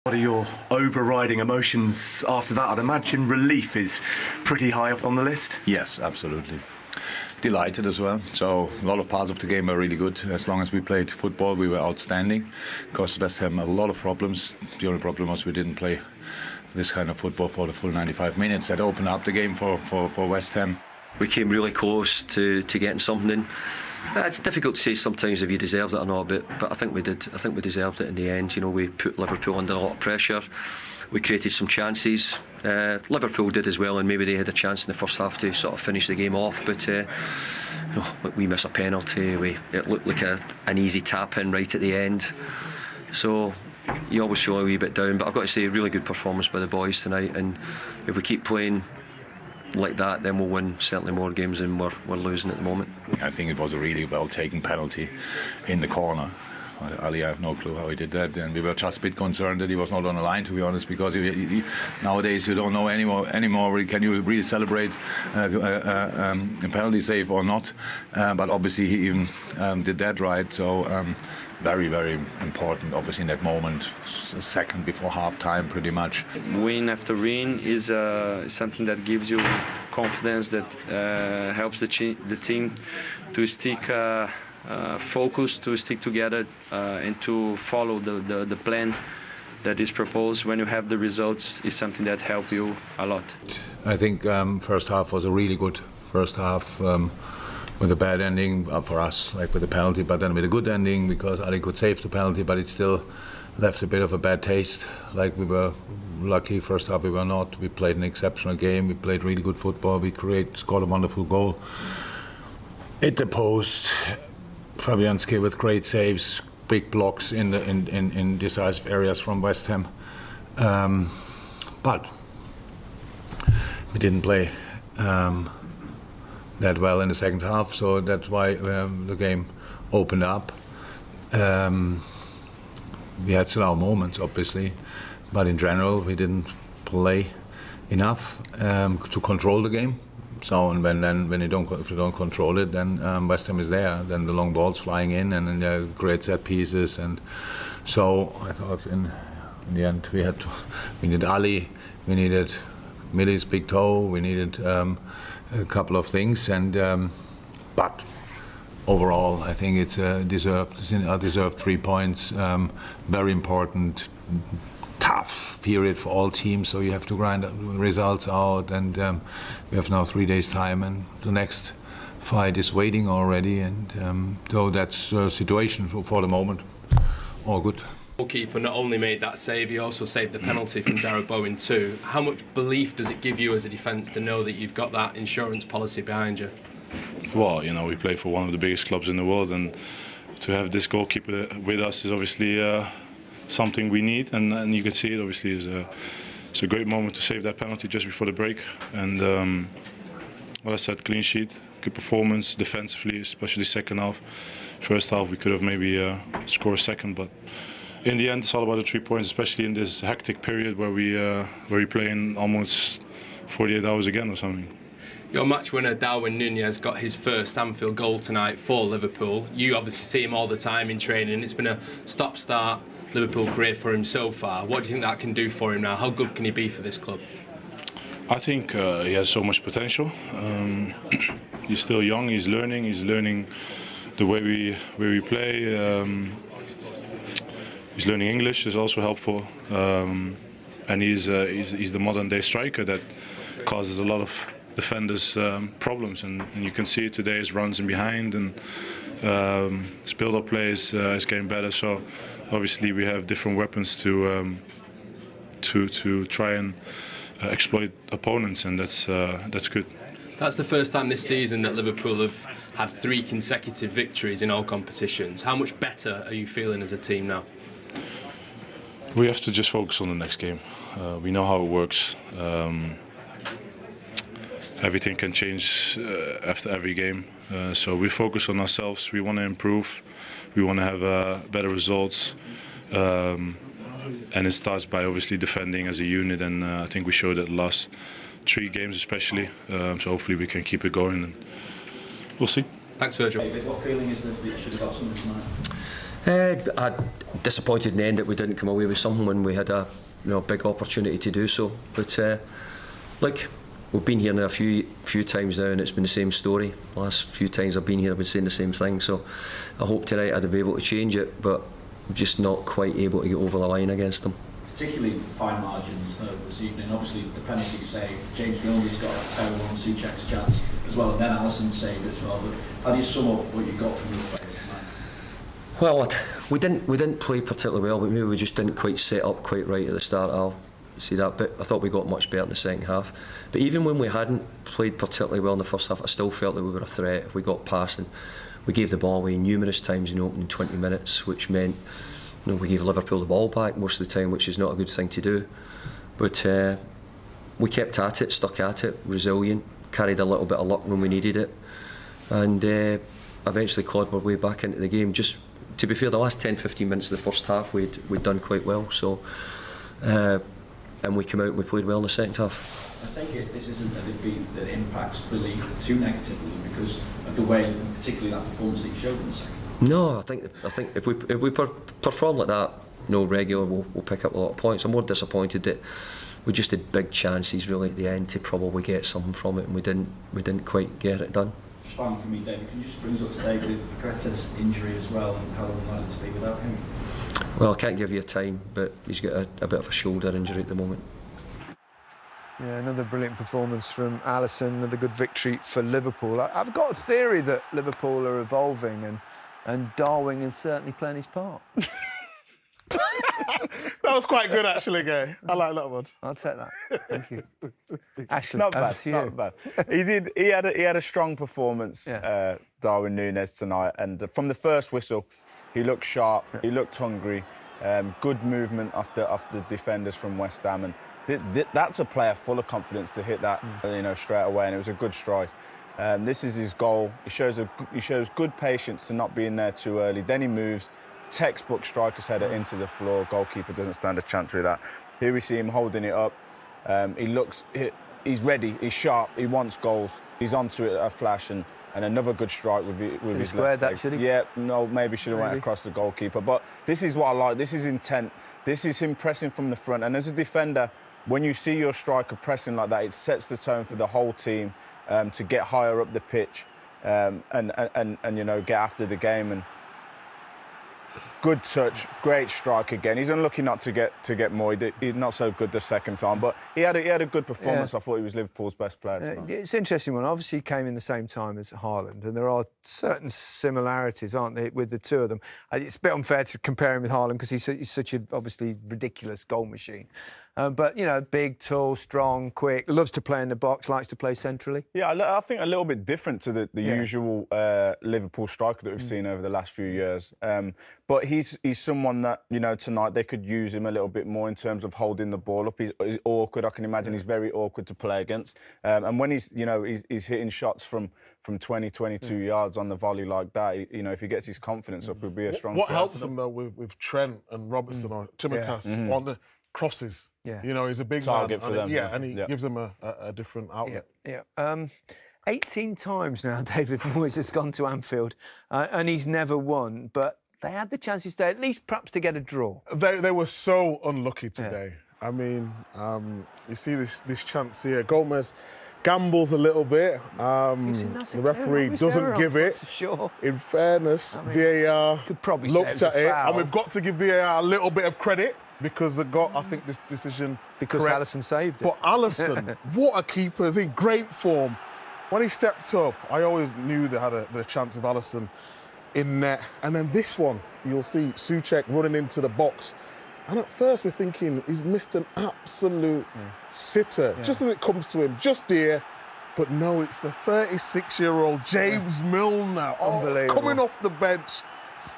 What are your overriding emotions after that? I'd imagine relief is pretty high up on the list. Yes, absolutely. Delighted as well. So a lot of parts of the game were really good. As long as we played football, we were outstanding. Because West Ham had a lot of problems. The only problem was we didn't play this kind of football for the full 95 minutes. That opened up the game for West Ham. We came really close to getting something. It's difficult to say sometimes if you deserved it or not, but I think we did. I think we deserved it in the end. You know, we put Liverpool under a lot of pressure. We created some chances. Liverpool did as well, and maybe they had a chance in the first half to sort of finish the game off. But look, we miss a penalty. It looked like an easy tap in right at the end. So you always feel a wee bit down. But I've got to say, a really good performance by the boys tonight. And if we keep playing like that, then we'll win certainly more games than we're losing at the moment. I think it was a really well taken penalty in the corner. Ali, I have no clue how he did that, and we were just a bit concerned that he was not on the line, to be honest, because nowadays you don't know anymore can you really celebrate a penalty save or not, but obviously he even did that right, so very, very important, obviously, in that moment, a second before half-time, pretty much. Win after win is something that gives you confidence, that helps the team to stick focused, to stick together, and to follow the plan that is proposed. When you have the results, is something that helps you a lot. I think first half was a really good first half. With a bad ending for us, like with the penalty, but then with a good ending because Ali could save the penalty, but it still left a bit of a bad taste. Like we were lucky first half, we were not. We played an exceptional game. We played really good football. We scored a wonderful goal. At the post, Fabianski with great saves, big blocks in decisive areas from West Ham, but we didn't play that well in the second half, so that's why the game opened up. We had still our moments, obviously, but in general we didn't play enough to control the game. So, and if you don't control it, then West Ham is there. Then the long balls flying in, and then there are great set pieces, and so I thought in the end we needed Ali, we needed Millie's big toe, we needed a couple of things, and but overall I think it's deserved 3 points. Very important, tough period for all teams, so you have to grind results out, and we have now 3 days time, and the next fight is waiting already, and so that's the situation for the moment. All good. Goalkeeper not only made that save, he also saved the penalty from Jarrod Bowen too. How much belief does it give you as a defence to know that you've got that insurance policy behind you? Well, you know, we play for one of the biggest clubs in the world, and to have this goalkeeper with us is obviously something we need, and you can see it obviously it's a great moment to save that penalty just before the break, and well, I said, clean sheet, good performance defensively, especially second half. First half we could have maybe scored a second, but in the end, it's all about the 3 points, especially in this hectic period where we play in almost 48 hours again or something. Your match winner, Darwin Nunez, got his first Anfield goal tonight for Liverpool. You obviously see him all the time in training. It's been a stop-start Liverpool career for him so far. What do you think that can do for him now? How good can he be for this club? I think he has so much potential. He's still young. He's learning the way we play. He's learning English is also helpful, and he's the modern-day striker that causes a lot of defenders problems, and you can see it today. His runs in behind and his build-up plays is getting better. So obviously we have different weapons to try and exploit opponents, and that's good. That's the first time this season that Liverpool have had 3 consecutive victories in all competitions. How much better are you feeling as a team now? We have to just focus on the next game. We know how it works. Everything can change after every game. So we focus on ourselves. We want to improve. We want to have better results. And it starts by obviously defending as a unit. And I think we showed that the last 3 games especially. So hopefully we can keep it going. And we'll see. Thanks, Virgil. What feeling is that we should have got something tonight? disappointed in the end that we didn't come away with something when we had a big opportunity to do so. But look, we've been here now a few times now, and it's been the same story. The last few times I've been here, I've been saying the same thing. So I hope tonight I'd be able to change it, but I'm just not quite able to get over the line against them. Particularly fine margins this evening. Obviously the penalty save, James Milner's got a toe on Souček's chance as well, and then Alisson saved it as well. But how do you sum up what you got from the players tonight? Well, we didn't play particularly well, but maybe we just didn't quite set up quite right at the start. I'll see that, but I thought we got much better in the second half. But even when we hadn't played particularly well in the first half, I still felt that we were a threat if we got past, and we gave the ball away numerous times in the opening 20 minutes, which meant we gave Liverpool the ball back most of the time, which is not a good thing to do. But we kept at it, stuck at it, resilient, carried a little bit of luck when we needed it, and eventually clawed our way back into the game. Just to be fair, the last 10-15 minutes of the first half we'd done quite well. So and we came out and we played well in the second half. I take it this isn't a defeat that impacts belief too negatively because of the way, particularly that performance that you showed in the second half. No, I think if we perform like that, regular, we'll pick up a lot of points. I'm more disappointed that we just had big chances really at the end to probably get something from it, and we didn't quite get it done. Just finally for me, David, can you just bring us up to date with Greta's injury as well, and how long is likely to be without him? Well, I can't give you a time, but he's got a bit of a shoulder injury at the moment. Yeah, another brilliant performance from Alisson, another good victory for Liverpool. I've got a theory that Liverpool are evolving, and Darwin is certainly playing his part. That was quite good, actually, Gay. I like that one. I'll take that. Thank you. Ashley, not bad. to you. Not bad. He had a strong performance, Darwin Nunez tonight, and from the first whistle, he looked sharp. Yeah. He looked hungry. Good movement off the defenders from West Ham, and that's a player full of confidence to hit that, straight away. And it was a good strike. This is his goal. He shows good patience to not being there too early. Then he moves. Textbook striker's header into the floor. Goalkeeper doesn't stand a chance through that. Here we see him holding it up. He's ready. He's sharp. He wants goals. He's onto it at a flash, and another good strike with his left leg. Should he? Yeah, no, maybe should have went across the goalkeeper. But this is what I like. This is intent. This is him pressing from the front. And as a defender, when you see your striker pressing like that, it sets the tone for the whole team to get higher up the pitch and get after the game. And good touch, great strike again. He's unlucky not to get more. He's not so good the second time, but he had a good performance. Yeah. I thought he was Liverpool's best player tonight. It's an interesting one. Obviously, he came in the same time as Haaland, and there are certain similarities, aren't there, with the two of them. It's a bit unfair to compare him with Haaland because he's such a obviously ridiculous goal machine. But, big, tall, strong, quick, loves to play in the box, likes to play centrally. Yeah, I think a little bit different to the usual Liverpool striker that we've seen over the last few years. But he's someone that, tonight they could use him a little bit more in terms of holding the ball up. He's awkward. I can imagine he's very awkward to play against. And when he's hitting shots from 20, 22 yards on the volley like that, if he gets his confidence up, he'll be a strong player. What helps him, though, with Trent and Robertson or Tsimikas on the crosses. Yeah. He's a big target man, for them. And he gives them a different outlet. Yeah. 18 times now David Moyes has gone to Anfield and he's never won, but they had the chances there, at least perhaps to get a draw. They were so unlucky today. Yeah. I mean, you see this chance here. Gomez gambles a little bit. The referee doesn't give it. Sure. In fairness, VAR could probably looked at it, and we've got to give VAR a little bit of credit because they got, I think, this decision because correct. Alisson saved it. But Alisson, what a keeper! Is in great form. When he stepped up, I always knew they had the chance of Alisson in net. And then this one, you'll see Souček running into the box. And at first we're thinking he's missed an absolute sitter, just as it comes to him, just here. But no, it's the 36-year-old James Milner coming off the bench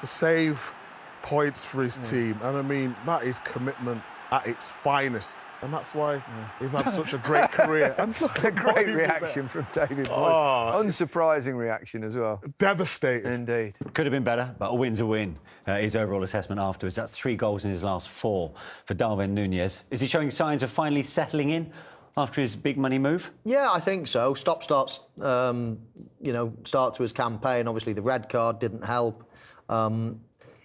to save points for his team. And I mean, that is commitment at its finest. And that's why he's had such a great career. And look, a great reaction from David Moyes. Unsurprising reaction as well. Devastated. Indeed. Could have been better, but a win's a win. His overall assessment afterwards. That's 3 goals in his last 4 for Darwin Nunez. Is he showing signs of finally settling in after his big money move? Yeah, I think so. Start to his campaign. Obviously, the red card didn't help.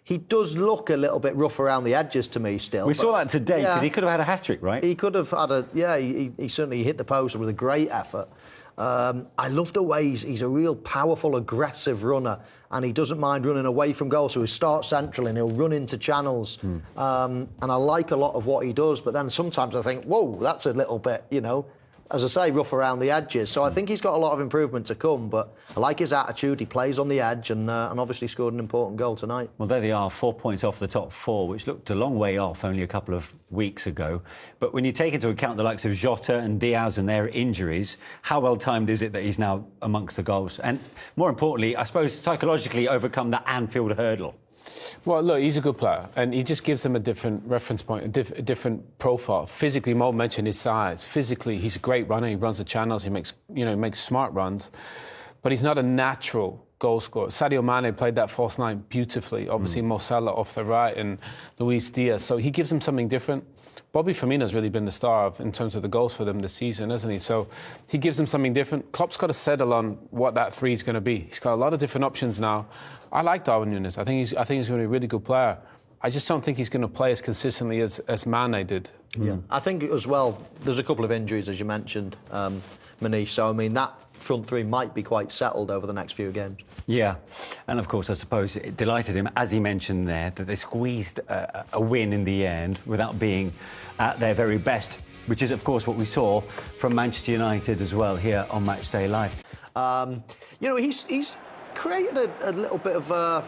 He does look a little bit rough around the edges to me still. We saw that today because he could have had a hat-trick, right? He could have had he certainly hit the post with a great effort. I love the way he's a real powerful, aggressive runner, and he doesn't mind running away from goal, so he'll start central and he'll run into channels. And I like a lot of what he does, but then sometimes I think, whoa, that's a little bit, as I say, rough around the edges. So I think he's got a lot of improvement to come, but I like his attitude. He plays on the edge and obviously scored an important goal tonight. Well, there they are, 4 points off the top four, which looked a long way off only a couple of weeks ago. But when you take into account the likes of Jota and Diaz and their injuries, how well-timed is it that he's now amongst the goals? And more importantly, I suppose, psychologically overcome that Anfield hurdle? Well, look, he's a good player, and he just gives them a different reference point, a different profile. Physically, Mo mentioned his size. Physically, he's a great runner. He runs the channels. He makes, makes smart runs, but he's not a natural goal scorer. Sadio Mane played that false nine beautifully. Obviously, Mo Salah off the right and Luis Diaz. So he gives them something different. Bobby Firmino's really been the star in terms of the goals for them this season, hasn't he? So he gives them something different. Klopp's got to settle on what that three is going to be. He's got a lot of different options now. I like Darwin Nunez. I think he's going to be a really good player. I just don't think he's going to play as consistently as Mane did. Yeah, I think as well, there's a couple of injuries, as you mentioned, Manish. So, I mean, that front three might be quite settled over the next few games. Yeah, and of course, I suppose it delighted him, as he mentioned there, that they squeezed a win in the end without being at their very best, which is, of course, what we saw from Manchester United as well here on Matchday Live. He's created a little bit of...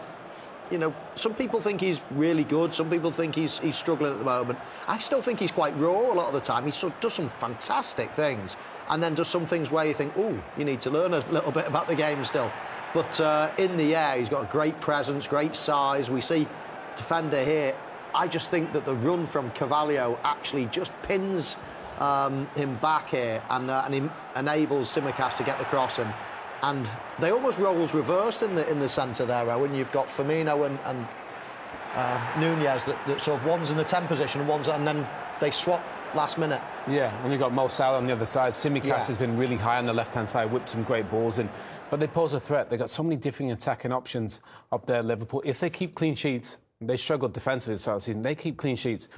some people think he's really good. Some people think he's struggling at the moment. I still think he's quite raw a lot of the time. He does some fantastic things and then does some things where you think, oh, you need to learn a little bit about the game still. But in the air, he's got a great presence, great size. We see defender here. I just think that the run from Carvalho actually just pins him back here and he enables Tsimikas to get the cross in. And they almost roles reversed in the centre there, when you've got Firmino and Nunez that sort of one's in the 10 position and then they swap last minute. Yeah, when you've got Mo Salah on the other side, Tsimikas has been really high on the left-hand side, whipped some great balls in. But they pose a threat. They've got so many different attacking options up there, Liverpool. If they keep clean sheets, they struggled defensively this season, they keep clean sheets,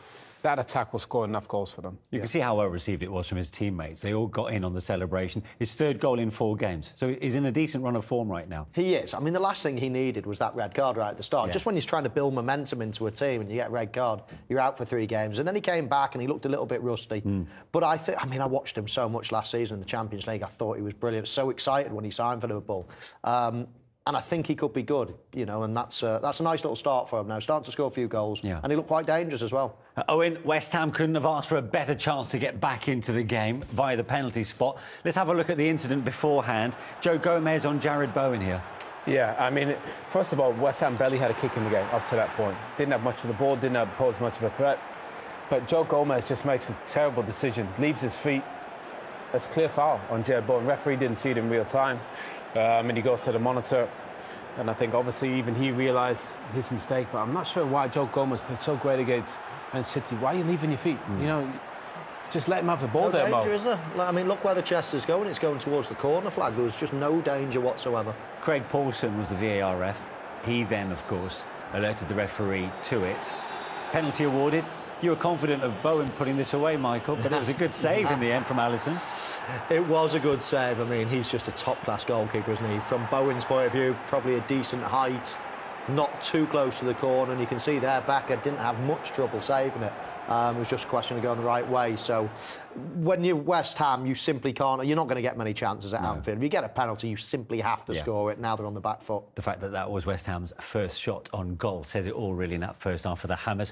that attack will score enough goals for them. You can see how well received it was from his teammates. They all got in on the celebration. His third goal in 4 games. So he's in a decent run of form right now. He is. I mean, the last thing he needed was that red card right at the start. Yeah. Just when he's trying to build momentum into a team and you get a red card, you're out for 3 games. And then he came back and he looked a little bit rusty. But I watched him so much last season in the Champions League. I thought he was brilliant. So excited when he signed for Liverpool. And I think he could be good, and that's a nice little start for him now. Starting to score a few goals, and he looked quite dangerous as well. Owen, West Ham couldn't have asked for a better chance to get back into the game via the penalty spot. Let's have a look at the incident beforehand. Joe Gomez on Jared Bowen here. Yeah, I mean, first of all, West Ham barely had a kick in the game up to that point. Didn't have much of the ball, didn't pose much of a threat. But Joe Gomez just makes a terrible decision, leaves his feet. That's clear foul on Jared Bowen. Referee didn't see it in real time. And he goes to the monitor. And I think obviously even he realised his mistake. But I'm not sure why Joe Gomez played so great against Man City. Why are you leaving your feet? Just let him have the ball there, Mo. No danger, is there? I mean, look where the chest is going. It's going towards the corner flag. There was just no danger whatsoever. Craig Paulson was the VAR ref. He then, of course, alerted the referee to it. Penalty awarded. You were confident of Bowen putting this away, Michael, but it was a good save in the end from Alisson. It was a good save. I mean, he's just a top-class goalkeeper, isn't he? From Bowen's point of view, probably a decent height, not too close to the corner, and you can see there, Becker didn't have much trouble saving it. It was just a question of going the right way. So when you're West Ham, you simply can't... You're not going to get many chances at Anfield. If you get a penalty, you simply have to score it. Now they're on the back foot. The fact that that was West Ham's first shot on goal says it all, really, in that first half of the Hammers.